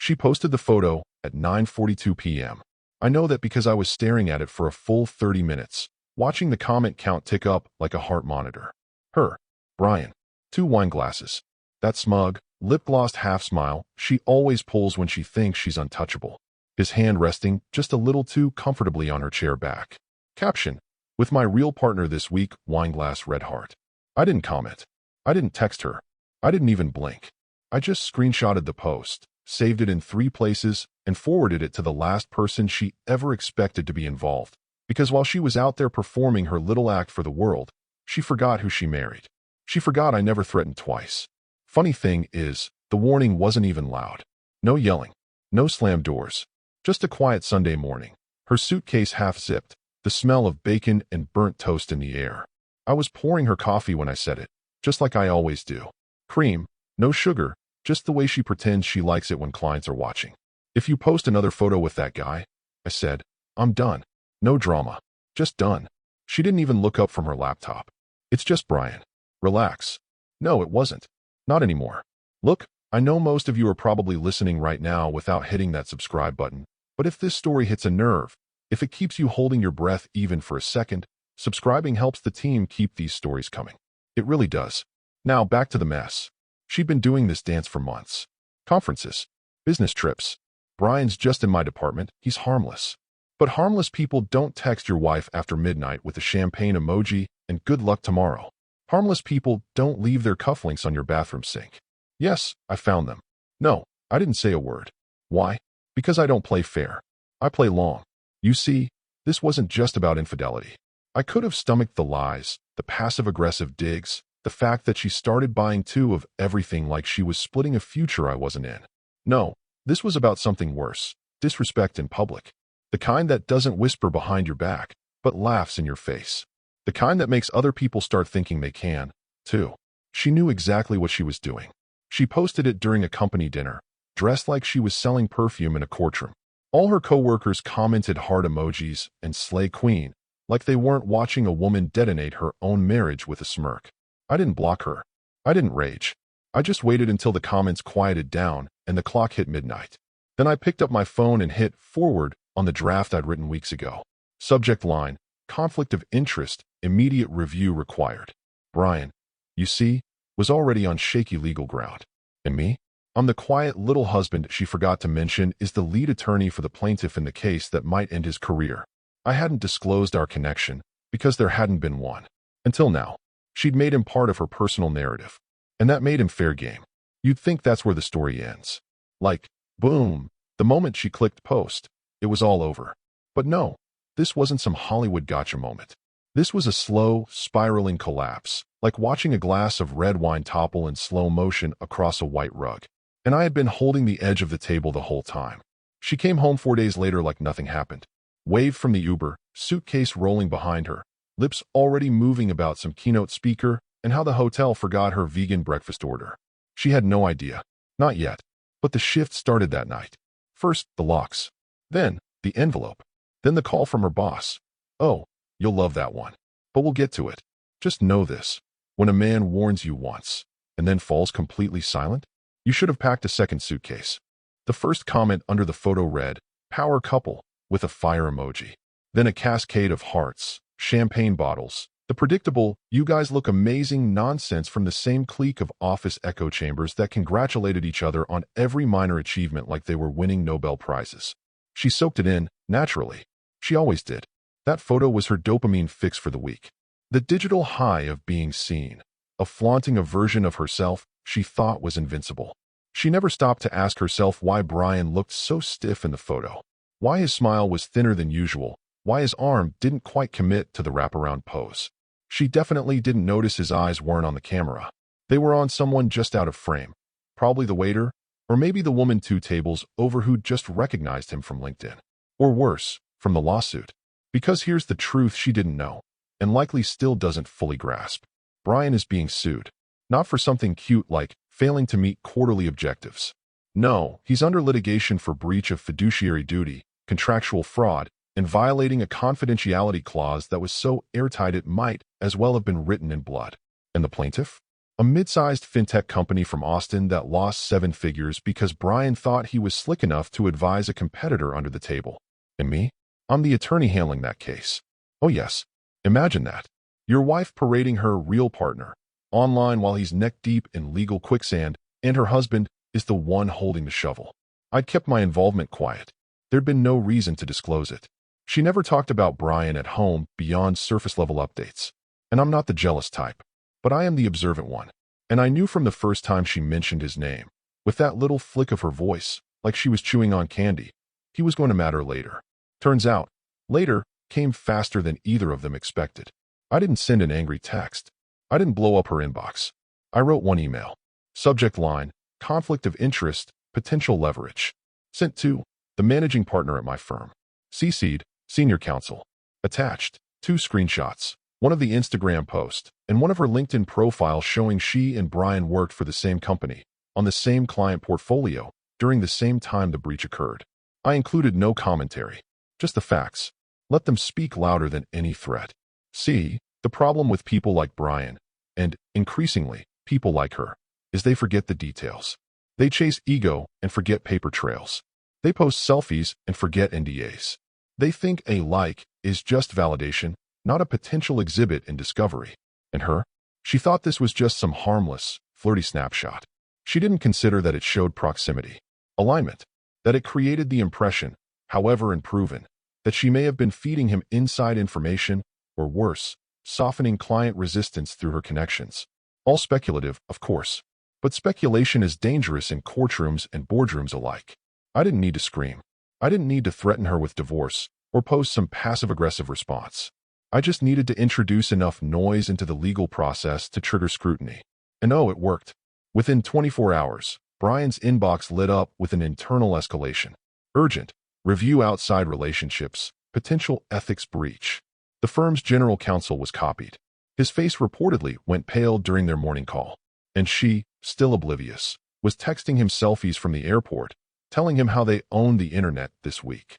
She posted the photo at 9:42 p.m. I know that because I was staring at it for a full 30 minutes, watching the comment count tick up like a heart monitor. Her, Brian, 2 wine glasses. That smug, lip-glossed half-smile she always pulls when she thinks she's untouchable. His hand resting just a little too comfortably on her chair back. Caption: with my real partner this week, wineglass red heart. I didn't comment. I didn't text her. I didn't even blink. I just screenshotted the post, saved it in 3 places, and forwarded it to the last person she ever expected to be involved. Because while she was out there performing her little act for the world, she forgot who she married. She forgot I never threatened twice. Funny thing is, the warning wasn't even loud. No yelling. No slammed doors. Just a quiet Sunday morning. Her suitcase half-zipped, the smell of bacon and burnt toast in the air. I was pouring her coffee when I said it, just like I always do. Cream, no sugar, just the way she pretends she likes it when clients are watching. If you post another photo with that guy, I said, I'm done. No drama. Just done. She didn't even look up from her laptop. It's just Brian. Relax. No, it wasn't. Not anymore. Look, I know most of you are probably listening right now without hitting that subscribe button, but if this story hits a nerve, if it keeps you holding your breath even for a second, subscribing helps the team keep these stories coming. It really does. Now back to the mess. She'd been doing this dance for months. Conferences. Business trips. Brian's just in my department. He's harmless. But harmless people don't text your wife after midnight with a champagne emoji and good luck tomorrow. Harmless people don't leave their cufflinks on your bathroom sink. Yes, I found them. No, I didn't say a word. Why? Because I don't play fair. I play long. You see, this wasn't just about infidelity. I could have stomached the lies, the passive-aggressive digs, the fact that she started buying 2 of everything like she was splitting a future I wasn't in. No, this was about something worse. Disrespect in public. The kind that doesn't whisper behind your back, but laughs in your face. The kind that makes other people start thinking they can, too. She knew exactly what she was doing. She posted it during a company dinner, dressed like she was selling perfume in a courtroom. All her coworkers commented heart emojis and slay queen, like they weren't watching a woman detonate her own marriage with a smirk. I didn't block her. I didn't rage. I just waited until the comments quieted down and the clock hit midnight. Then I picked up my phone and hit forward on the draft I'd written weeks ago. Subject line: conflict of interest, immediate review required. Brian, you see, was already on shaky legal ground. And me? I'm the quiet little husband she forgot to mention is the lead attorney for the plaintiff in the case that might end his career. I hadn't disclosed our connection because there hadn't been one. Until now. She'd made him part of her personal narrative. And that made him fair game. You'd think that's where the story ends. Like, boom, the moment she clicked post, it was all over. But no, this wasn't some Hollywood gotcha moment. This was a slow, spiraling collapse, like watching a glass of red wine topple in slow motion across a white rug. And I had been holding the edge of the table the whole time. She came home 4 days later like nothing happened. Waved from the Uber, suitcase rolling behind her, lips already moving about some keynote speaker and how the hotel forgot her vegan breakfast order. She had no idea. Not yet. But the shift started that night. First, the locks. Then, the envelope. Then the call from her boss. Oh, you'll love that one. But we'll get to it. Just know this. When a man warns you once, and then falls completely silent, you should have packed a second suitcase. The first comment under the photo read, "Power couple," with a fire emoji. Then a cascade of hearts, champagne bottles, the predictable, "you guys look amazing" nonsense from the same clique of office echo chambers that congratulated each other on every minor achievement like they were winning Nobel Prizes. She soaked it in, naturally. She always did. That photo was her dopamine fix for the week. The digital high of being seen, of flaunting a version of herself she thought was invincible. She never stopped to ask herself why Brian looked so stiff in the photo, why his smile was thinner than usual, why his arm didn't quite commit to the wraparound pose. She definitely didn't notice his eyes weren't on the camera. They were on someone just out of frame, probably the waiter, or maybe the woman 2 tables over who just recognized him from LinkedIn. Or worse, from the lawsuit. Because here's the truth she didn't know, and likely still doesn't fully grasp. Brian is being sued. Not for something cute like failing to meet quarterly objectives. No, he's under litigation for breach of fiduciary duty, contractual fraud, and violating a confidentiality clause that was so airtight it might as well have been written in blood. And the plaintiff? a mid-sized fintech company from Austin that lost 7 figures because Brian thought he was slick enough to advise a competitor under the table. And me? I'm the attorney handling that case. Oh yes, imagine that. Your wife parading her real partner online while he's neck-deep in legal quicksand, and her husband is the one holding the shovel. I'd kept my involvement quiet. There'd been no reason to disclose it. She never talked about Brian at home beyond surface-level updates. And I'm not the jealous type, but I am the observant one. And I knew from the first time she mentioned his name, with that little flick of her voice, like she was chewing on candy, he was going to matter later. Turns out, later came faster than either of them expected. I didn't send an angry text. I didn't blow up her inbox. I wrote one email. Subject line, conflict of interest, potential leverage. Sent to the managing partner at my firm. CC'd, senior counsel. Attached, 2 screenshots, one of the Instagram post, and one of her LinkedIn profile showing she and Brian worked for the same company, on the same client portfolio, during the same time the breach occurred. I included no commentary, just the facts. Let them speak louder than any threat. See, the problem with people like Brian, and, increasingly, people like her, is they forget the details. They chase ego and forget paper trails. They post selfies and forget NDAs. They think a like is just validation, not a potential exhibit in discovery. And her? She thought this was just some harmless, flirty snapshot. She didn't consider that it showed proximity, alignment, that it created the impression, however unproven, that she may have been feeding him inside information, or worse, softening client resistance through her connections. All speculative, of course, but speculation is dangerous in courtrooms and boardrooms alike. I didn't need to scream. I didn't need to threaten her with divorce or post some passive-aggressive response. I just needed to introduce enough noise into the legal process to trigger scrutiny. And oh, it worked. Within 24 hours, Brian's inbox lit up with an internal escalation. Urgent. Review outside relationships. Potential ethics breach. The firm's general counsel was copied. His face reportedly went pale during their morning call. And she, still oblivious, was texting him selfies from the airport, telling him how they owned the internet this week.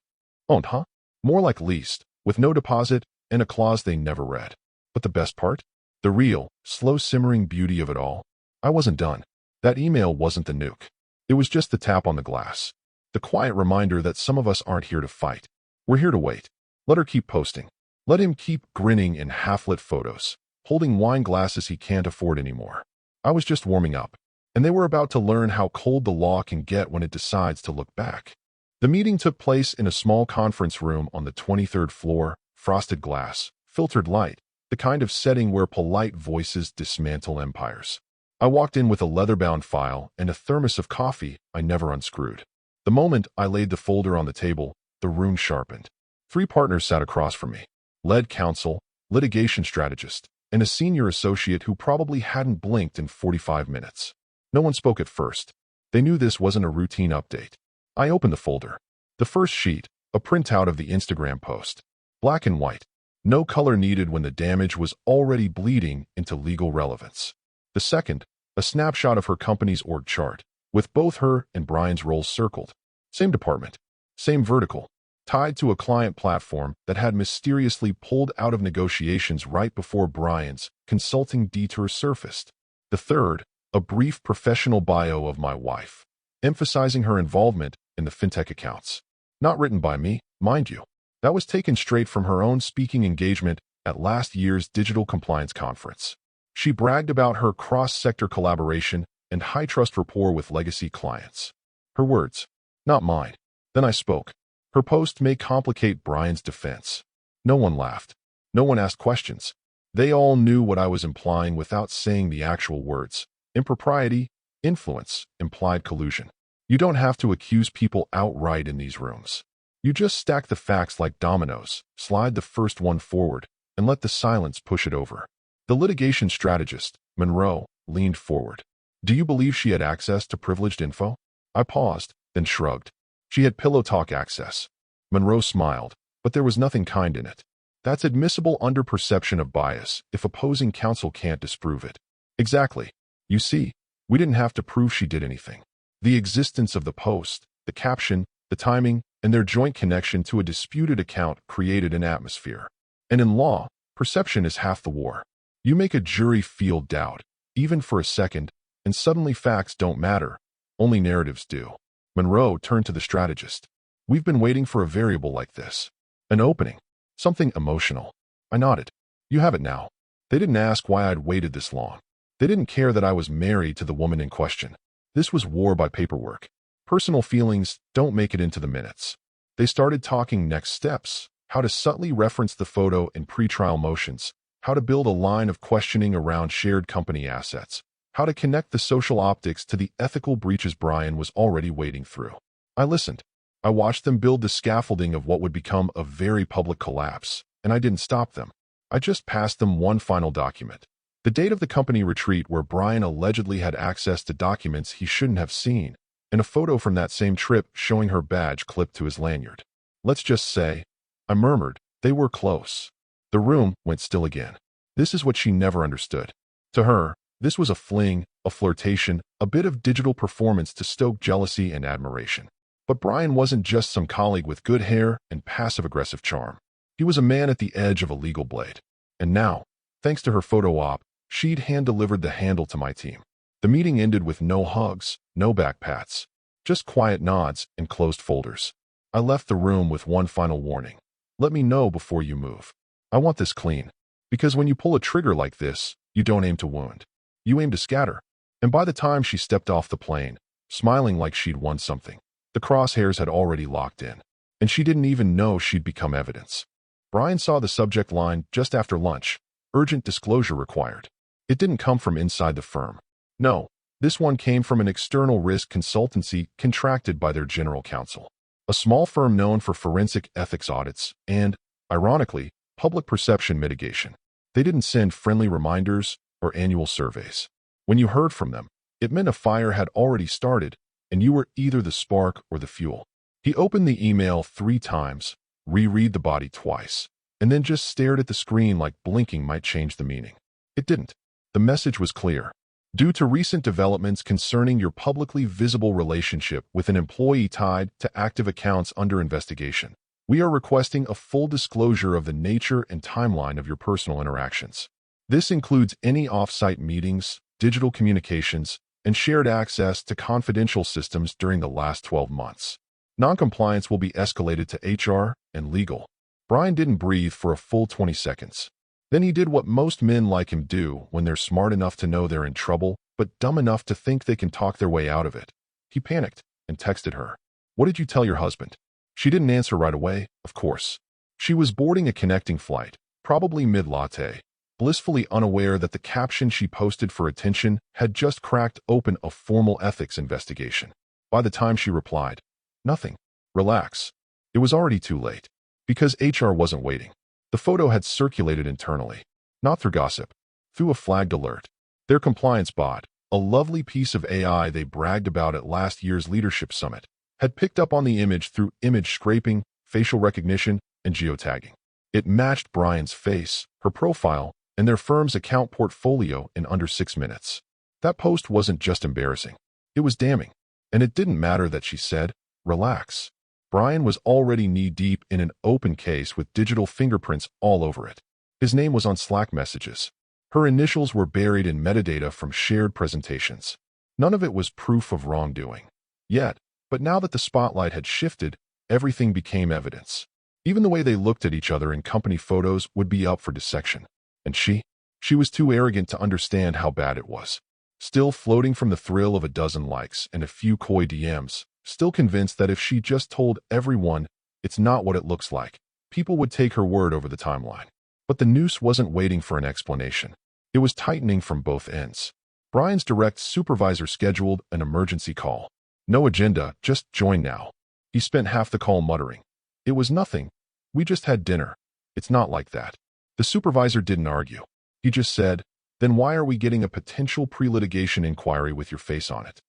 Owned, huh? More like leased, with no deposit and a clause they never read. But the best part? The real, slow-simmering beauty of it all? I wasn't done. That email wasn't the nuke. It was just the tap on the glass. The quiet reminder that some of us aren't here to fight. We're here to wait. Let her keep posting. Let him keep grinning in half-lit photos, holding wine glasses he can't afford anymore. I was just warming up, and they were about to learn how cold the law can get when it decides to look back. The meeting took place in a small conference room on the 23rd floor, frosted glass, filtered light, the kind of setting where polite voices dismantle empires. I walked in with a leather-bound file and a thermos of coffee I never unscrewed. The moment I laid the folder on the table, the room sharpened. 3 partners sat across from me. Lead counsel, litigation strategist, and a senior associate who probably hadn't blinked in 45 minutes. No one spoke at first. They knew this wasn't a routine update. I opened the folder. The first sheet, a printout of the Instagram post. Black and white. No color needed when the damage was already bleeding into legal relevance. The second, a snapshot of her company's org chart, with both her and Brian's roles circled. Same department. Same vertical. Tied to a client platform that had mysteriously pulled out of negotiations right before Brian's consulting detour surfaced. The third, a brief professional bio of my wife, emphasizing her involvement in the fintech accounts. Not written by me, mind you. That was taken straight from her own speaking engagement at last year's digital compliance conference. She bragged about her cross-sector collaboration and high-trust rapport with legacy clients. Her words, not mine. Then I spoke. Her post may complicate Brian's defense. No one laughed. No one asked questions. They all knew what I was implying without saying the actual words. Impropriety, influence, implied collusion. You don't have to accuse people outright in these rooms. You just stack the facts like dominoes, slide the first one forward, and let the silence push it over. The litigation strategist, Monroe, leaned forward. Do you believe she had access to privileged info? I paused, then shrugged. She had pillow talk access. Monroe smiled, but there was nothing kind in it. That's admissible under perception of bias if opposing counsel can't disprove it. Exactly. You see, we didn't have to prove she did anything. The existence of the post, the caption, the timing, and their joint connection to a disputed account created an atmosphere. And in law, perception is half the war. You make a jury feel doubt, even for a second, and suddenly facts don't matter. Only narratives do. Monroe turned to the strategist. We've been waiting for a variable like this. An opening. Something emotional. I nodded. You have it now. They didn't ask why I'd waited this long. They didn't care that I was married to the woman in question. This was war by paperwork. Personal feelings don't make it into the minutes. They started talking next steps, how to subtly reference the photo in pretrial motions, how to build a line of questioning around shared company assets, how to connect the social optics to the ethical breaches Brian was already wading through. I listened. I watched them build the scaffolding of what would become a very public collapse, and I didn't stop them. I just passed them one final document. The date of the company retreat where Brian allegedly had access to documents he shouldn't have seen, and a photo from that same trip showing her badge clipped to his lanyard. Let's just say, I murmured, they were close. The room went still again. This is what she never understood. To her, this was a fling, a flirtation, a bit of digital performance to stoke jealousy and admiration. But Brian wasn't just some colleague with good hair and passive-aggressive charm. He was a man at the edge of a legal blade. And now, thanks to her photo op, she'd hand-delivered the handle to my team. The meeting ended with no hugs, no back pats, just quiet nods and closed folders. I left the room with one final warning. Let me know before you move. I want this clean. Because when you pull a trigger like this, you don't aim to wound. You aim to scatter. And by the time she stepped off the plane, smiling like she'd won something, the crosshairs had already locked in. And she didn't even know she'd become evidence. Brian saw the subject line just after lunch. Urgent disclosure required. It didn't come from inside the firm. No, this one came from an external risk consultancy contracted by their general counsel. A small firm known for forensic ethics audits and, ironically, public perception mitigation. They didn't send friendly reminders or annual surveys. When you heard from them, it meant a fire had already started, and you were either the spark or the fuel. He opened the email 3 times, reread the body twice, and then just stared at the screen like blinking might change the meaning. It didn't. The message was clear. Due to recent developments concerning your publicly visible relationship with an employee tied to active accounts under investigation, we are requesting a full disclosure of the nature and timeline of your personal interactions. This includes any off-site meetings, digital communications, and shared access to confidential systems during the last 12 months. Noncompliance will be escalated to HR and legal. Brian didn't breathe for a full 20 seconds. Then he did what most men like him do when they're smart enough to know they're in trouble, but dumb enough to think they can talk their way out of it. He panicked and texted her. What did you tell your husband? She didn't answer right away, of course. She was boarding a connecting flight, probably mid-latte, blissfully unaware that the caption she posted for attention had just cracked open a formal ethics investigation. By the time she replied, nothing. Relax. It was already too late. Because HR wasn't waiting. The photo had circulated internally, not through gossip, through a flagged alert. Their compliance bot, a lovely piece of AI they bragged about at last year's leadership summit, had picked up on the image through image scraping, facial recognition, and geotagging. It matched Brian's face, her profile, and their firm's account portfolio in under 6 minutes. That post wasn't just embarrassing. It was damning. And it didn't matter that she said, relax. Brian was already knee-deep in an open case with digital fingerprints all over it. His name was on Slack messages. Her initials were buried in metadata from shared presentations. None of it was proof of wrongdoing. Yet, but now that the spotlight had shifted, everything became evidence. Even the way they looked at each other in company photos would be up for dissection. And she was too arrogant to understand how bad it was. Still floating from the thrill of a dozen likes and a few coy DMs, still convinced that if she just told everyone it's not what it looks like, people would take her word over the timeline. But the noose wasn't waiting for an explanation. It was tightening from both ends. Brian's direct supervisor scheduled an emergency call. No agenda, just join now. He spent half the call muttering. It was nothing. We just had dinner. It's not like that. The supervisor didn't argue. He just said, then why are we getting a potential pre-litigation inquiry with your face on it?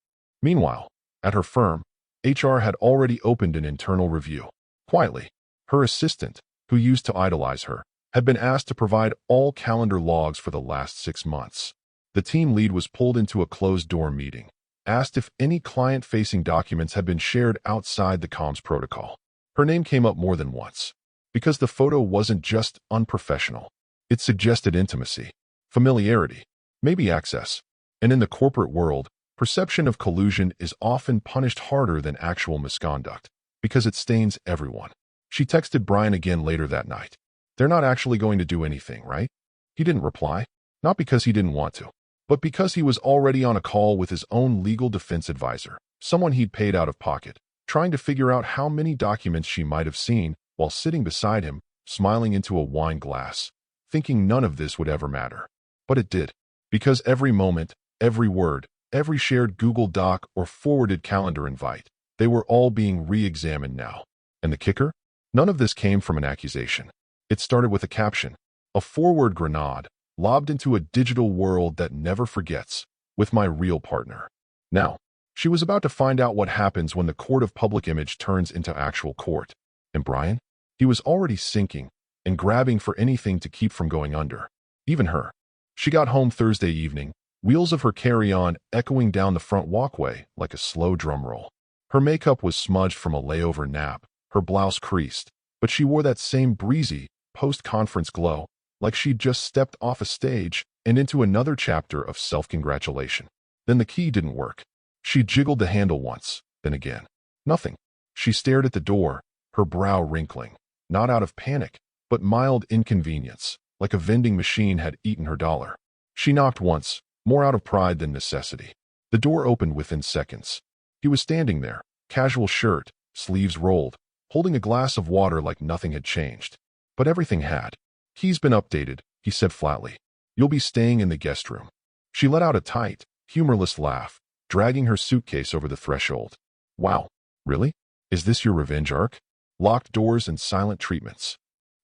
Meanwhile, at her firm, HR had already opened an internal review. Quietly, her assistant, who used to idolize her, had been asked to provide all calendar logs for the last 6 months. The team lead was pulled into a closed-door meeting, asked if any client-facing documents had been shared outside the comms protocol. Her name came up more than once, because the photo wasn't just unprofessional. It suggested intimacy, familiarity, maybe access. And in the corporate world, perception of collusion is often punished harder than actual misconduct, because it stains everyone. She texted Brian again later that night. They're not actually going to do anything, right? He didn't reply, not because he didn't want to, but because he was already on a call with his own legal defense advisor, someone he'd paid out of pocket, trying to figure out how many documents she might have seen while sitting beside him, smiling into a wine glass, thinking none of this would ever matter. But it did, because every moment, every word, every shared Google Doc or forwarded calendar invite, they were all being re-examined now. And the kicker? None of this came from an accusation. It started with a caption, a forward grenade, lobbed into a digital world that never forgets, with my real partner. Now, she was about to find out what happens when the court of public image turns into actual court. And Brian? He was already sinking and grabbing for anything to keep from going under. Even her. She got home Thursday evening, wheels of her carry-on echoing down the front walkway like a slow drum roll. Her makeup was smudged from a layover nap, her blouse creased, but she wore that same breezy, post-conference glow, like she'd just stepped off a stage and into another chapter of self-congratulation. Then the key didn't work. She jiggled the handle once, then again. Nothing. She stared at the door, her brow wrinkling, not out of panic, but mild inconvenience, like a vending machine had eaten her dollar. She knocked once, more out of pride than necessity. The door opened within seconds. He was standing there, casual shirt, sleeves rolled, holding a glass of water like nothing had changed. But everything had. Key's been updated, he said flatly. You'll be staying in the guest room. She let out a tight, humorless laugh, dragging her suitcase over the threshold. Wow, really? Is this your revenge arc? Locked doors and silent treatments.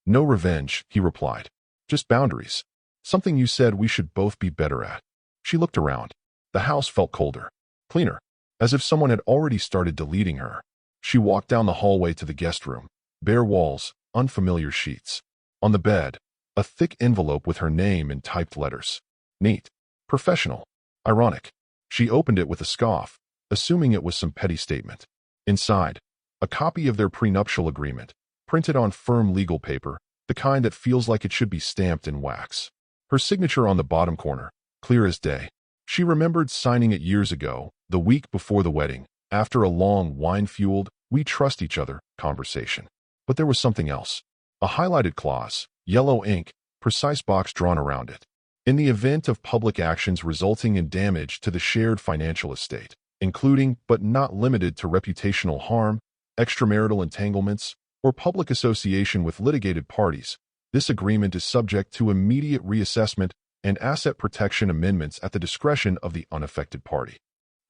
No revenge, he replied. Just boundaries. Something you said we should both be better at. She looked around. The house felt colder, cleaner, as if someone had already started deleting her. She walked down the hallway to the guest room. Bare walls, unfamiliar sheets. On the bed, a thick envelope with her name in typed letters. Neat. Professional. Ironic. She opened it with a scoff, assuming it was some petty statement. Inside, a copy of their prenuptial agreement, printed on firm legal paper, the kind that feels like it should be stamped in wax. Her signature on the bottom corner, clear as day. She remembered signing it years ago, the week before the wedding, after a long, wine-fueled, we trust each other conversation. But there was something else. A highlighted clause, yellow ink, precise box drawn around it. In the event of public actions resulting in damage to the shared financial estate, including but not limited to reputational harm, extramarital entanglements, or public association with litigated parties, this agreement is subject to immediate reassessment and asset protection amendments at the discretion of the unaffected party.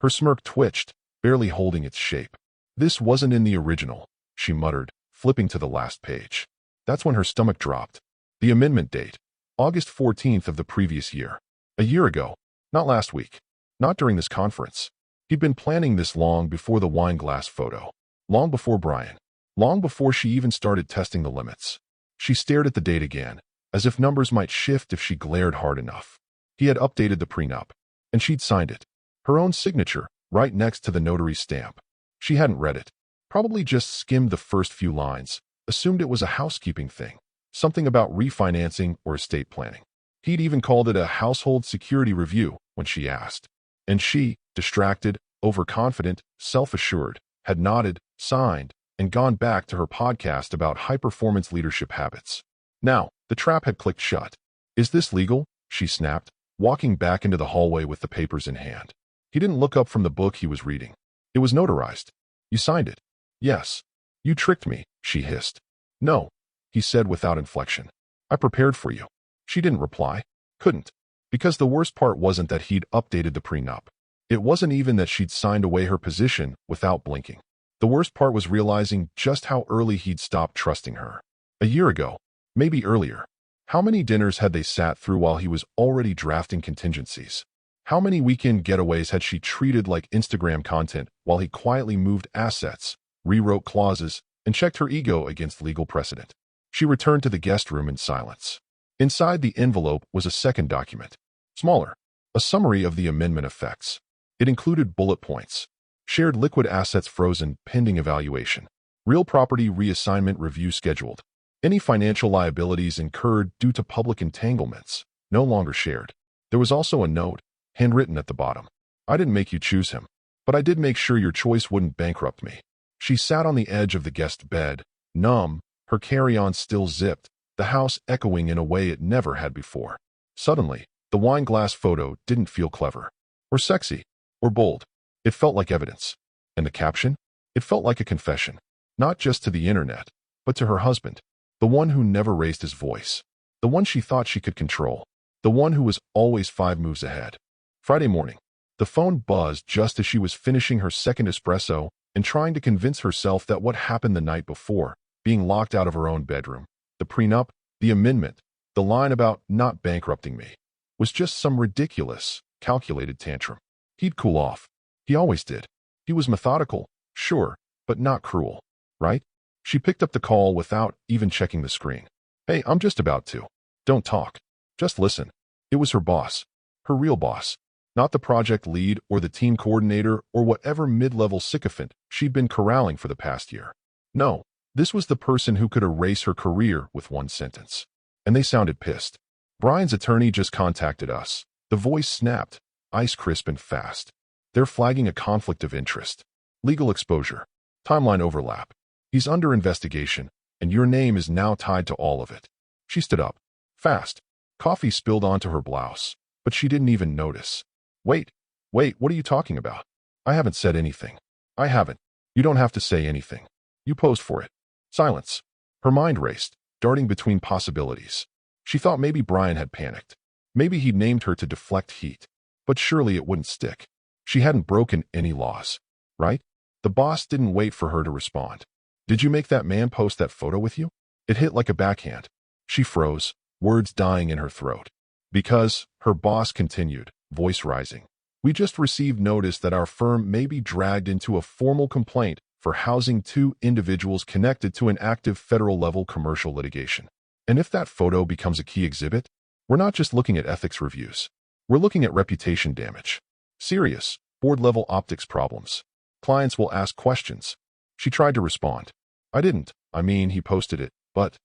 Her smirk twitched, barely holding its shape. This wasn't in the original, she muttered, flipping to the last page. That's when her stomach dropped. The amendment date, August 14th of the previous year. A year ago, not last week, not during this conference. He'd been planning this long before the wine glass photo, long before Brian, long before she even started testing the limits. She stared at the date again, as if numbers might shift if she glared hard enough. He had updated the prenup, and she'd signed it. Her own signature, right next to the notary's stamp. She hadn't read it, probably just skimmed the first few lines, assumed it was a housekeeping thing, something about refinancing or estate planning. He'd even called it a household security review when she asked. And she, distracted, overconfident, self-assured, had nodded, signed, and gone back to her podcast about high-performance leadership habits. Now, the trap had clicked shut. Is this legal? She snapped, walking back into the hallway with the papers in hand. He didn't look up from the book he was reading. It was notarized. You signed it. Yes. You tricked me, she hissed. No, he said without inflection. I prepared for you. She didn't reply. Couldn't. Because the worst part wasn't that he'd updated the prenup. It wasn't even that she'd signed away her position without blinking. The worst part was realizing just how early he'd stopped trusting her. A year ago, maybe earlier. How many dinners had they sat through while he was already drafting contingencies? How many weekend getaways had she treated like Instagram content while he quietly moved assets, rewrote clauses, and checked her ego against legal precedent? She returned to the guest room in silence. Inside the envelope was a second document. Smaller. A summary of the amendment effects. It included bullet points. Shared liquid assets frozen pending evaluation. Real property reassignment review scheduled. Any financial liabilities incurred due to public entanglements, no longer shared. There was also a note, handwritten at the bottom. I didn't make you choose him, but I did make sure your choice wouldn't bankrupt me. She sat on the edge of the guest bed, numb, her carry-on still zipped, the house echoing in a way it never had before. Suddenly, the wine glass photo didn't feel clever, or sexy, or bold. It felt like evidence. And the caption? It felt like a confession, not just to the internet, but to her husband, the one who never raised his voice, the one she thought she could control, the one who was always 5 moves ahead. Friday morning, the phone buzzed just as she was finishing her second espresso and trying to convince herself that what happened the night before, being locked out of her own bedroom, the prenup, the amendment, the line about not bankrupting me, was just some ridiculous, calculated tantrum. He'd cool off. He always did. He was methodical, sure, but not cruel, right? She picked up the call without even checking the screen. Hey, I'm just about to. Don't talk. Just listen. It was her boss. Her real boss. Not the project lead or the team coordinator or whatever mid-level sycophant she'd been corralling for the past year. No, this was the person who could erase her career with one sentence. And they sounded pissed. Brian's attorney just contacted us. The voice snapped, ice crisp and fast. They're flagging a conflict of interest. Legal exposure. Timeline overlap. He's under investigation, and your name is now tied to all of it. She stood up. Fast. Coffee spilled onto her blouse, but she didn't even notice. Wait, what are you talking about? I haven't said anything. I haven't. You don't have to say anything. You posed for it. Silence. Her mind raced, darting between possibilities. She thought maybe Brian had panicked. Maybe he'd named her to deflect heat. But surely it wouldn't stick. She hadn't broken any laws, right? The boss didn't wait for her to respond. Did you make that man post that photo with you? It hit like a backhand. She froze, words dying in her throat. Because, her boss continued, voice rising. We just received notice that our firm may be dragged into a formal complaint for housing 2 individuals connected to an active federal-level commercial litigation. And if that photo becomes a key exhibit, we're not just looking at ethics reviews. We're looking at reputation damage. Serious, board-level optics problems. Clients will ask questions. She tried to respond. I didn't. I mean, he posted it, but...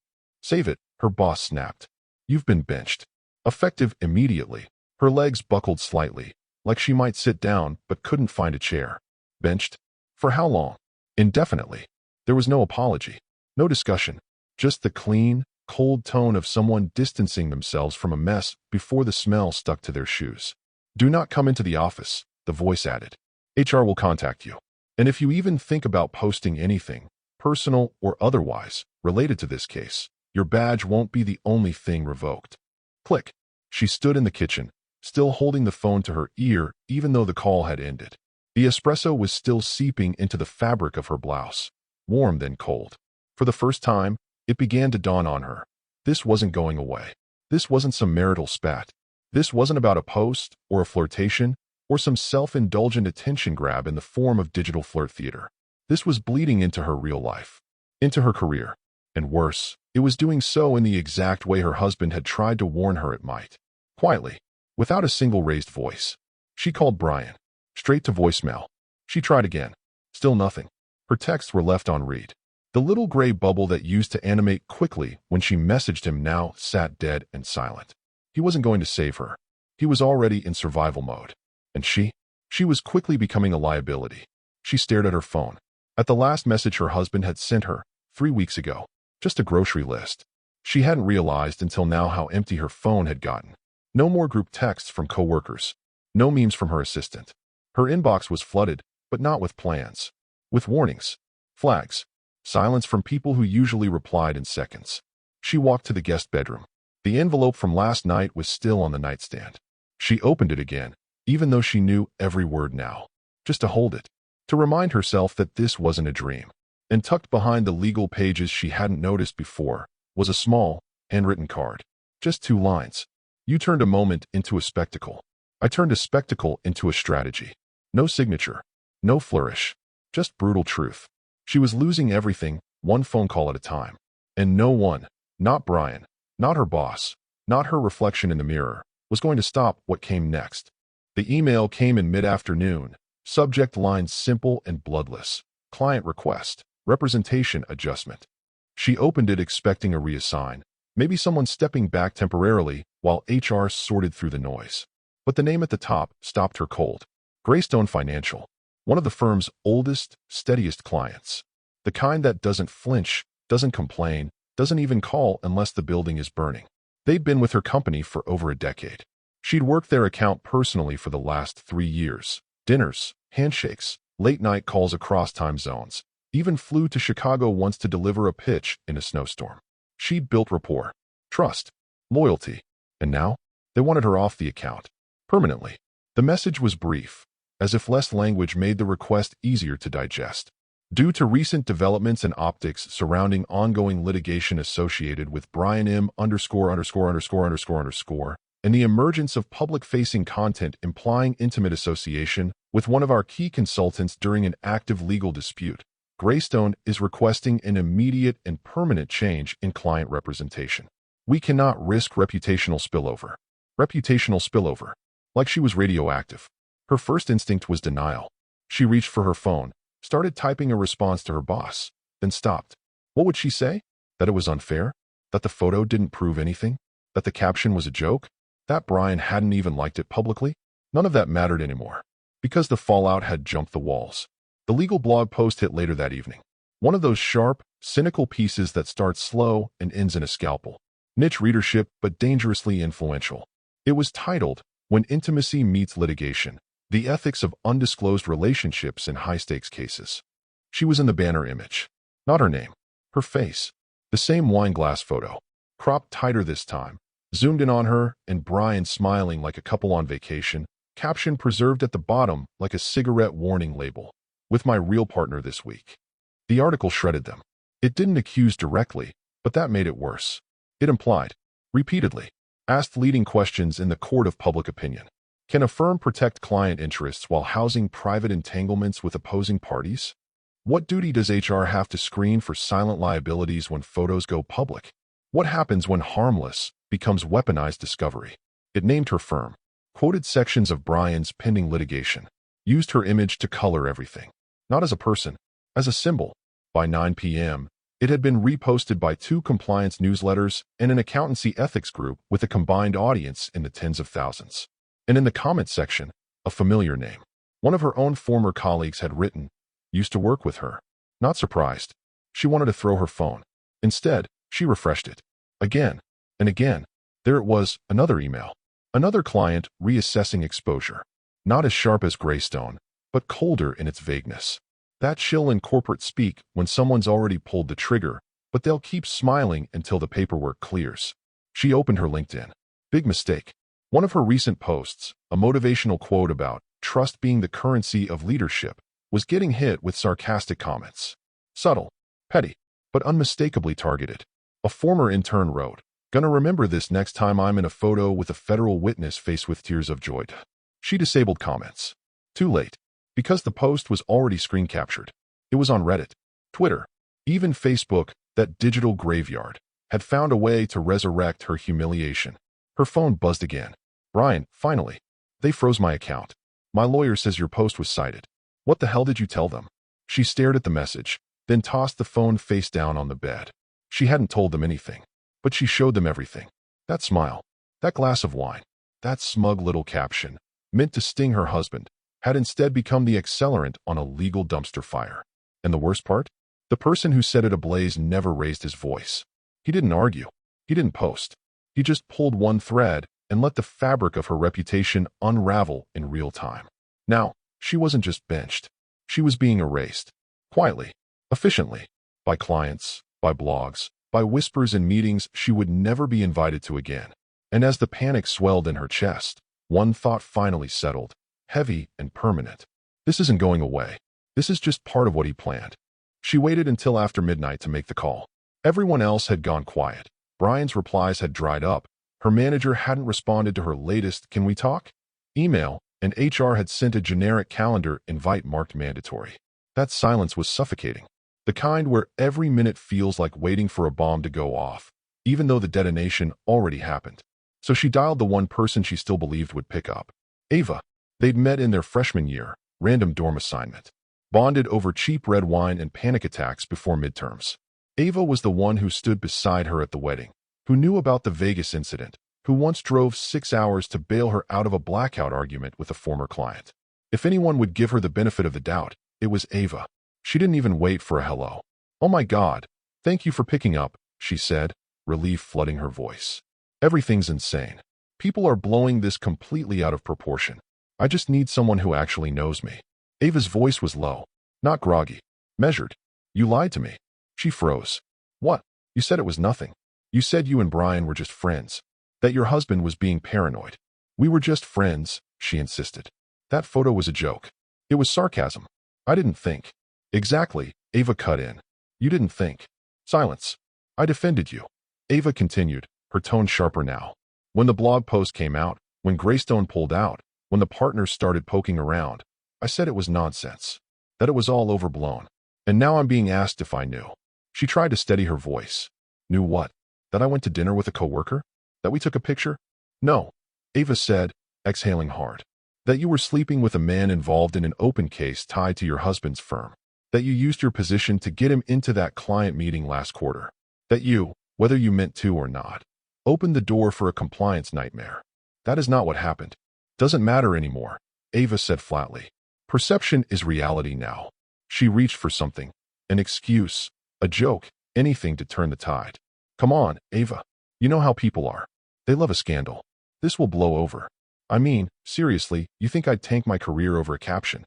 Save it, her boss snapped. You've been benched. Effective immediately. Her legs buckled slightly, like she might sit down but couldn't find a chair. Benched? For how long? Indefinitely. There was no apology. No discussion. Just the clean, cold tone of someone distancing themselves from a mess before the smell stuck to their shoes. Do not come into the office, the voice added. HR will contact you. And if you even think about posting anything, personal or otherwise, related to this case, your badge won't be the only thing revoked. Click. She stood in the kitchen, still holding the phone to her ear even though the call had ended. The espresso was still seeping into the fabric of her blouse, warm then cold. For the first time, it began to dawn on her. This wasn't going away. This wasn't some marital spat. This wasn't about a post or a flirtation or some self-indulgent attention grab in the form of digital flirt theater. This was bleeding into her real life, into her career. And worse, it was doing so in the exact way her husband had tried to warn her it might. Quietly, without a single raised voice. She called Brian. Straight to voicemail. She tried again. Still nothing. Her texts were left on read. The little gray bubble that used to animate quickly when she messaged him now sat dead and silent. He wasn't going to save her. He was already in survival mode. And she was quickly becoming a liability. She stared at her phone. At the last message her husband had sent her, 3 weeks ago. Just a grocery list. She hadn't realized until now how empty her phone had gotten. No more group texts from coworkers. No memes from her assistant. Her inbox was flooded, but not with plans. With warnings. Flags. Silence from people who usually replied in seconds. She walked to the guest bedroom. The envelope from last night was still on the nightstand. She opened it again, even though she knew every word now. Just to hold it. To remind herself that this wasn't a dream. And tucked behind the legal pages she hadn't noticed before was a small, handwritten card. Just 2 lines. You turned a moment into a spectacle. I turned a spectacle into a strategy. No signature. No flourish. Just brutal truth. She was losing everything, one phone call at a time. And no one, not Brian, not her boss, not her reflection in the mirror, was going to stop what came next. The email came in mid-afternoon. Subject line simple and bloodless. Client request. Representation adjustment. She opened it expecting a reassign. Maybe someone stepping back temporarily while HR sorted through the noise. But the name at the top stopped her cold. Greystone Financial, one of the firm's oldest, steadiest clients. The kind that doesn't flinch, doesn't complain, doesn't even call unless the building is burning. They'd been with her company for over a decade. She'd worked their account personally for the last 3 years. Dinners, handshakes, late-night calls across time zones. Even flew to Chicago once to deliver a pitch in a snowstorm. She'd built rapport, trust, loyalty, and now they wanted her off the account. Permanently. The message was brief, as if less language made the request easier to digest. Due to recent developments and optics surrounding ongoing litigation associated with Brian M. _________, and the emergence of public-facing content implying intimate association with one of our key consultants during an active legal dispute, Greystone is requesting an immediate and permanent change in client representation. We cannot risk reputational spillover. Reputational spillover. Like she was radioactive. Her first instinct was denial. She reached for her phone, started typing a response to her boss, then stopped. What would she say? That it was unfair? That the photo didn't prove anything? That the caption was a joke? That Brian hadn't even liked it publicly? None of that mattered anymore, because the fallout had jumped the walls. The legal blog post hit later that evening. One of those sharp, cynical pieces that starts slow and ends in a scalpel. Niche readership, but dangerously influential. It was titled, "When Intimacy Meets Litigation, The Ethics of Undisclosed Relationships in High-Stakes Cases." She was in the banner image. Not her name. Her face. The same wine glass photo. Cropped tighter this time. Zoomed in on her, and Brian smiling like a couple on vacation. Caption preserved at the bottom like a cigarette warning label. "With my real partner this week." The article shredded them. It didn't accuse directly, but that made it worse. It implied, repeatedly, asked leading questions in the court of public opinion. Can a firm protect client interests while housing private entanglements with opposing parties? What duty does HR have to screen for silent liabilities when photos go public? What happens when harmless becomes weaponized discovery? It named her firm, quoted sections of Brian's pending litigation, used her image to color everything. Not as a person, as a symbol. By 9 p.m., it had been reposted by 2 compliance newsletters and an accountancy ethics group with a combined audience in the tens of thousands. And in the comment section, a familiar name. One of her own former colleagues had written, "Used to work with her." Not surprised. She wanted to throw her phone. Instead, she refreshed it. Again and again. There it was, another email. Another client reassessing exposure. Not as sharp as Greystone, but colder in its vagueness. That chill in corporate speak when someone's already pulled the trigger, but they'll keep smiling until the paperwork clears. She opened her LinkedIn. Big mistake. One of her recent posts, a motivational quote about trust being the currency of leadership, was getting hit with sarcastic comments. Subtle, petty, but unmistakably targeted. A former intern wrote, "Gonna remember this next time I'm in a photo with a federal witness faced with tears of joy." She disabled comments. Too late. Because the post was already screen captured. It was on Reddit, Twitter, even Facebook, that digital graveyard, had found a way to resurrect her humiliation. Her phone buzzed again. "Brian, finally. They froze my account. My lawyer says your post was cited. What the hell did you tell them?" She stared at the message, then tossed the phone face down on the bed. She hadn't told them anything, but she showed them everything. That smile, that glass of wine, that smug little caption, meant to sting her husband, had instead become the accelerant on a legal dumpster fire. And the worst part? The person who set it ablaze never raised his voice. He didn't argue. He didn't post. He just pulled one thread and let the fabric of her reputation unravel in real time. Now, she wasn't just benched. She was being erased. Quietly, efficiently, by clients, by blogs, by whispers in meetings she would never be invited to again. And as the panic swelled in her chest, one thought finally settled, heavy and permanent. This isn't going away. This is just part of what he planned. She waited until after midnight to make the call. Everyone else had gone quiet. Brian's replies had dried up. Her manager hadn't responded to her latest "Can we talk?" email, and HR had sent a generic calendar invite marked mandatory. That silence was suffocating. The kind where every minute feels like waiting for a bomb to go off, even though the detonation already happened. So she dialed the one person she still believed would pick up. Ava. They'd met in their freshman year, random dorm assignment. Bonded over cheap red wine and panic attacks before midterms. Ava was the one who stood beside her at the wedding, who knew about the Vegas incident, who once drove 6 hours to bail her out of a blackout argument with a former client. If anyone would give her the benefit of the doubt, it was Ava. She didn't even wait for a hello. "Oh my God, thank you for picking up," she said, relief flooding her voice. "Everything's insane. People are blowing this completely out of proportion. I just need someone who actually knows me." Ava's voice was low, not groggy, measured. "You lied to me." She froze. "What? You said it was nothing. You said you and Brian were just friends. That your husband was being paranoid." "We were just friends," she insisted. "That photo was a joke. It was sarcasm. I didn't think." "Exactly," Ava cut in. "You didn't think." Silence. "I defended you," Ava continued, her tone sharper now. "When the blog post came out, when Greystone pulled out, when the partners started poking around, I said it was nonsense. That it was all overblown. And now I'm being asked if I knew." She tried to steady her voice. "Knew what? That I went to dinner with a coworker? That we took a picture?" "No," Ava said, exhaling hard. "That you were sleeping with a man involved in an open case tied to your husband's firm. That you used your position to get him into that client meeting last quarter. That you, whether you meant to or not, opened the door for a compliance nightmare. That is not what happened. Doesn't matter anymore," Ava said flatly. "Perception is reality now." She reached for something. An excuse, a joke, anything to turn the tide. "Come on, Ava. You know how people are. They love a scandal. This will blow over. I mean, seriously, you think I'd tank my career over a caption?"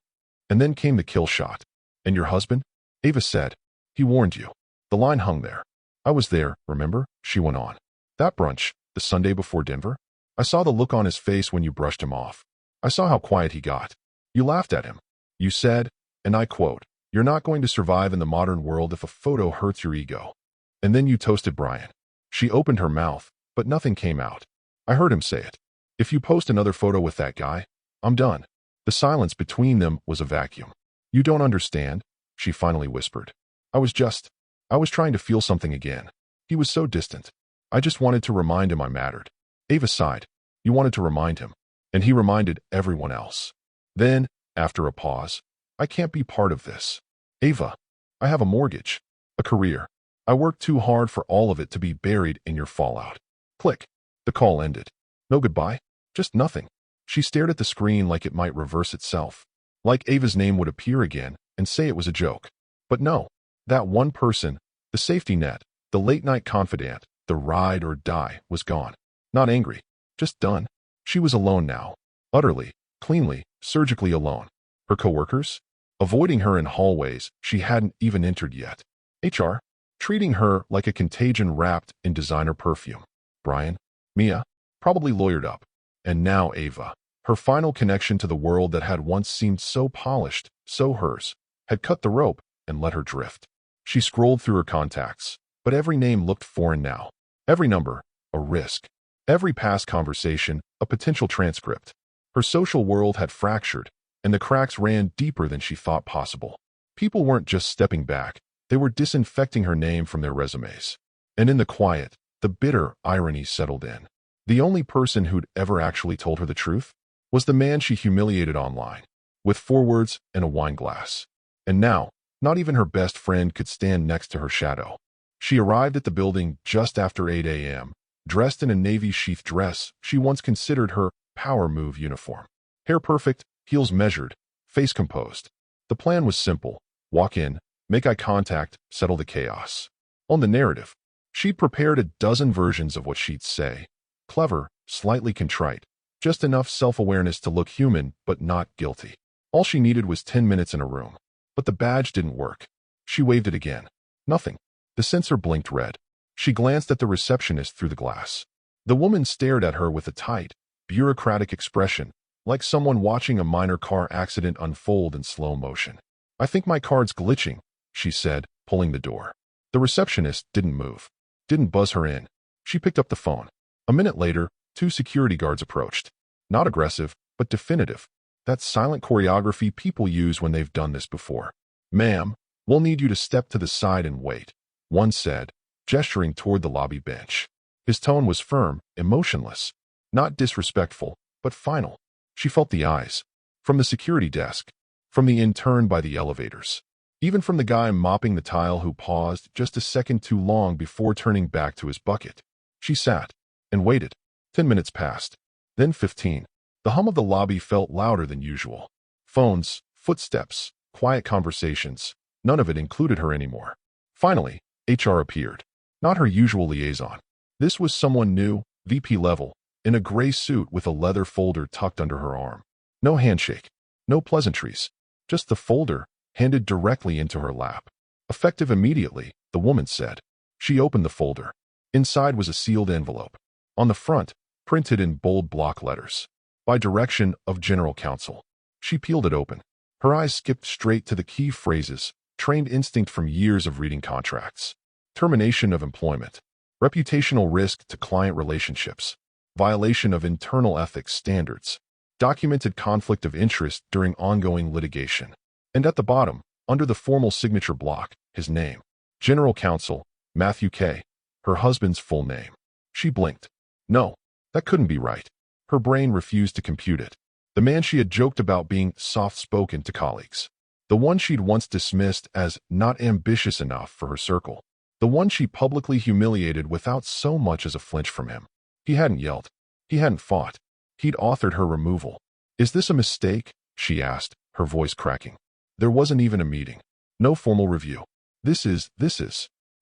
And then came the kill shot. "And your husband?" Ava said. "He warned you." The line hung there. "I was there, remember?" she went on. "That brunch, the Sunday before Denver? I saw the look on his face when you brushed him off. I saw how quiet he got. You laughed at him. You said, and I quote, 'You're not going to survive in the modern world if a photo hurts your ego.' And then you toasted Brian." She opened her mouth, but nothing came out. "I heard him say it. 'If you post another photo with that guy, I'm done.'" The silence between them was a vacuum. "You don't understand," she finally whispered. I was trying to feel something again. He was so distant. I just wanted to remind him I mattered." Ava sighed. "You wanted to remind him. And he reminded everyone else." Then, after a pause, "I can't be part of this. Ava, I have a mortgage, a career. I worked too hard for all of it to be buried in your fallout." Click. The call ended. No goodbye, just nothing. She stared at the screen like it might reverse itself. Like Ava's name would appear again and say it was a joke. But no, that one person, the safety net, the late-night confidant, the ride or die, was gone. Not angry, just done. She was alone now. Utterly, cleanly, surgically alone. Her coworkers? Avoiding her in hallways she hadn't even entered yet. HR? Treating her like a contagion wrapped in designer perfume. Brian? Mia? Probably lawyered up. And now Ava. Her final connection to the world that had once seemed so polished, so hers, had cut the rope and let her drift. She scrolled through her contacts, but every name looked foreign now. Every number, a risk. Every past conversation, a potential transcript. Her social world had fractured, and the cracks ran deeper than she thought possible. People weren't just stepping back, they were disinfecting her name from their resumes. And in the quiet, the bitter irony settled in. The only person who'd ever actually told her the truth was the man she humiliated online, with 4 words and a wine glass. And now, not even her best friend could stand next to her shadow. She arrived at the building just after 8 a.m., dressed in a navy sheath dress she once considered her power move uniform. Hair perfect, heels measured, face composed. The plan was simple. Walk in, make eye contact, settle the chaos. On the narrative, she'd prepared a dozen versions of what she'd say. Clever, slightly contrite, just enough self-awareness to look human but not guilty. All she needed was 10 minutes in a room. But the badge didn't work. She waved it again. Nothing. The sensor blinked red. She glanced at the receptionist through the glass. The woman stared at her with a tight, bureaucratic expression, like someone watching a minor car accident unfold in slow motion. "I think my card's glitching," she said, pulling the door. The receptionist didn't move, didn't buzz her in. She picked up the phone. A minute later, 2 security guards approached. Not aggressive, but definitive. That silent choreography people use when they've done this before. "Ma'am, we'll need you to step to the side and wait," one said, gesturing toward the lobby bench. His tone was firm, emotionless. Not disrespectful, but final. She felt the eyes. From the security desk. From the intern by the elevators. Even from the guy mopping the tile who paused just a second too long before turning back to his bucket. She sat and waited. 10 minutes passed. Then 15. The hum of the lobby felt louder than usual. Phones, footsteps, quiet conversations. None of it included her anymore. Finally, HR appeared. Not her usual liaison. This was someone new, VP level, in a gray suit with a leather folder tucked under her arm. No handshake. No pleasantries. Just the folder, handed directly into her lap. Effective immediately, the woman said. She opened the folder. Inside was a sealed envelope. On the front, printed in bold block letters. By direction of General Counsel. She peeled it open. Her eyes skipped straight to the key phrases, trained instinct from years of reading contracts. Termination of employment. Reputational risk to client relationships. Violation of internal ethics standards. Documented conflict of interest during ongoing litigation. And at the bottom, under the formal signature block, his name. General Counsel, Matthew K. Her husband's full name. She blinked. No, that couldn't be right. Her brain refused to compute it. The man she had joked about being soft-spoken to colleagues. The one she'd once dismissed as not ambitious enough for her circle. The one she publicly humiliated without so much as a flinch from him. He hadn't yelled. He hadn't fought. He'd authored her removal. Is this a mistake? She asked, her voice cracking. There wasn't even a meeting. No formal review. This is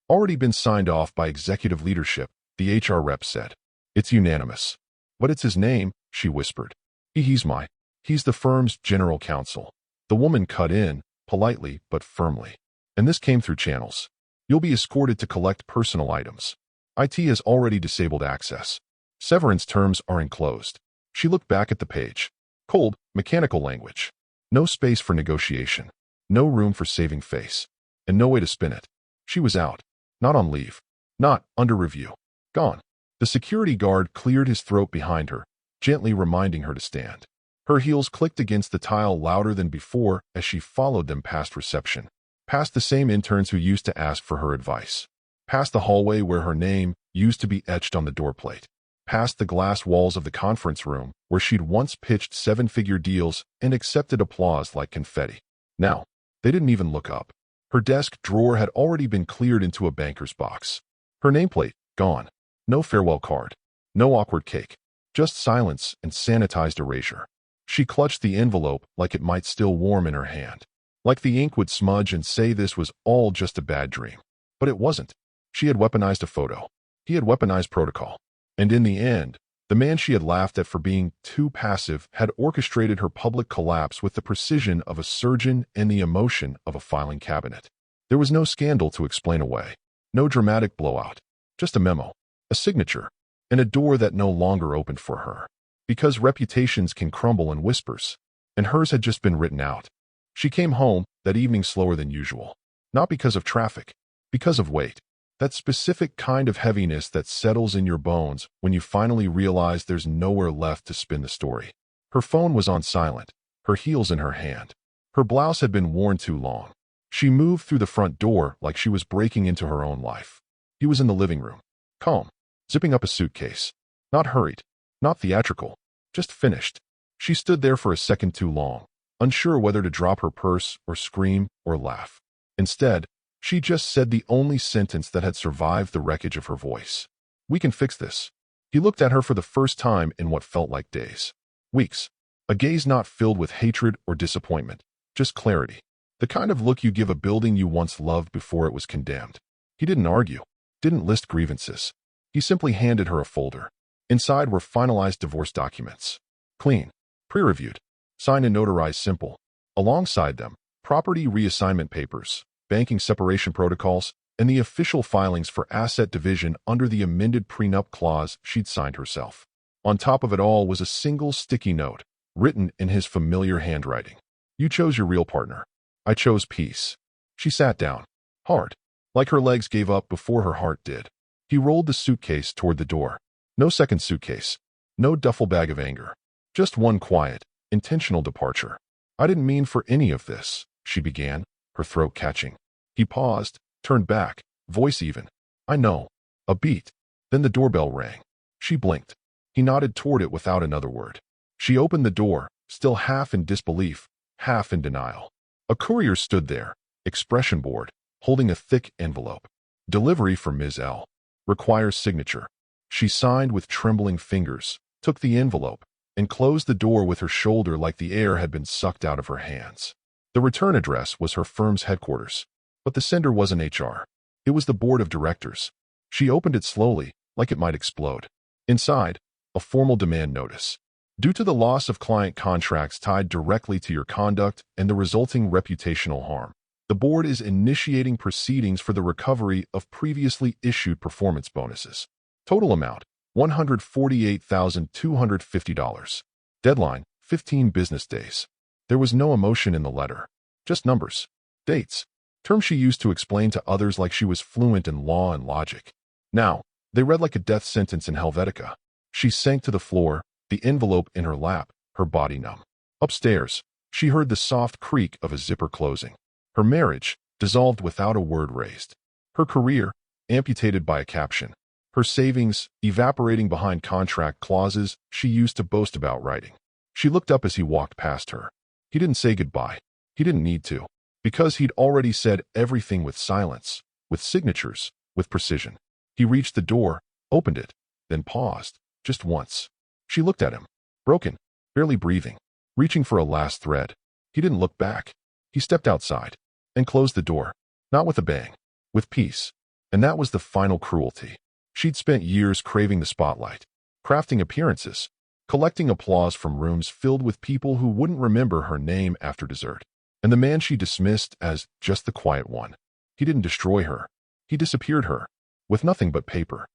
already been signed off by executive leadership, the HR rep said. It's unanimous. But it's his name, she whispered. He's the firm's general counsel. The woman cut in, politely but firmly. And this came through channels. You'll be escorted to collect personal items. IT has already disabled access. Severance terms are enclosed. She looked back at the page. Cold, mechanical language. No space for negotiation. No room for saving face. And no way to spin it. She was out. Not on leave. Not under review. Gone. The security guard cleared his throat behind her, gently reminding her to stand. Her heels clicked against the tile louder than before as she followed them past reception. Past the same interns who used to ask for her advice. Past the hallway where her name used to be etched on the doorplate. Past the glass walls of the conference room where she'd once pitched seven-figure deals and accepted applause like confetti. Now, they didn't even look up. Her desk drawer had already been cleared into a banker's box. Her nameplate, gone. No farewell card. No awkward cake. Just silence and sanitized erasure. She clutched the envelope like it might still warm in her hand. Like the ink would smudge and say this was all just a bad dream. But it wasn't. She had weaponized a photo. He had weaponized protocol. And in the end, the man she had laughed at for being too passive had orchestrated her public collapse with the precision of a surgeon and the emotion of a filing cabinet. There was no scandal to explain away. No dramatic blowout. Just a memo. A signature. And a door that no longer opened for her. Because reputations can crumble in whispers. And hers had just been written out. She came home that evening slower than usual. Not because of traffic. Because of weight. That specific kind of heaviness that settles in your bones when you finally realize there's nowhere left to spin the story. Her phone was on silent, her heels in her hand. Her blouse had been worn too long. She moved through the front door like she was breaking into her own life. He was in the living room. Calm. Zipping up a suitcase. Not hurried. Not theatrical. Just finished. She stood there for a second too long, unsure whether to drop her purse or scream or laugh. Instead, she just said the only sentence that had survived the wreckage of her voice. We can fix this. He looked at her for the first time in what felt like days. Weeks. A gaze not filled with hatred or disappointment. Just clarity. The kind of look you give a building you once loved before it was condemned. He didn't argue. Didn't list grievances. He simply handed her a folder. Inside were finalized divorce documents. Clean. Pre-reviewed. Signed and notarized simple. Alongside them, property reassignment papers, banking separation protocols, and the official filings for asset division under the amended prenup clause she'd signed herself. On top of it all was a single sticky note, written in his familiar handwriting. You chose your real partner. I chose peace. She sat down. Hard. Like her legs gave up before her heart did. He rolled the suitcase toward the door. No second suitcase. No duffel bag of anger. Just one quiet, intentional departure. I didn't mean for any of this, she began, her throat catching. He paused, turned back, voice even. I know. A beat. Then the doorbell rang. She blinked. He nodded toward it without another word. She opened the door, still half in disbelief, half in denial. A courier stood there, expression bored, holding a thick envelope. Delivery for Ms. L. Requires signature. She signed with trembling fingers, took the envelope, and closed the door with her shoulder like the air had been sucked out of her hands. The return address was her firm's headquarters, but the sender wasn't HR. It was the board of directors. She opened it slowly, like it might explode. Inside, a formal demand notice. Due to the loss of client contracts tied directly to your conduct and the resulting reputational harm, the board is initiating proceedings for the recovery of previously issued performance bonuses. Total amount, $148,250. Deadline, 15 business days. There was no emotion in the letter, just numbers, dates, terms she used to explain to others like she was fluent in law and logic. Now, they read like a death sentence in Helvetica. She sank to the floor, the envelope in her lap, her body numb. Upstairs, she heard the soft creak of a zipper closing. Her marriage, dissolved without a word raised. Her career, amputated by a caption. Her savings, evaporating behind contract clauses she used to boast about writing. She looked up as he walked past her. He didn't say goodbye. He didn't need to, because he'd already said everything with silence, with signatures, with precision. He reached the door, opened it, then paused, just once. She looked at him, broken, barely breathing, reaching for a last thread. He didn't look back. He stepped outside and closed the door, not with a bang, with peace. And that was the final cruelty. She'd spent years craving the spotlight, crafting appearances, collecting applause from rooms filled with people who wouldn't remember her name after dessert. And the man she dismissed as just the quiet one. He didn't destroy her. He disappeared her, with nothing but paper.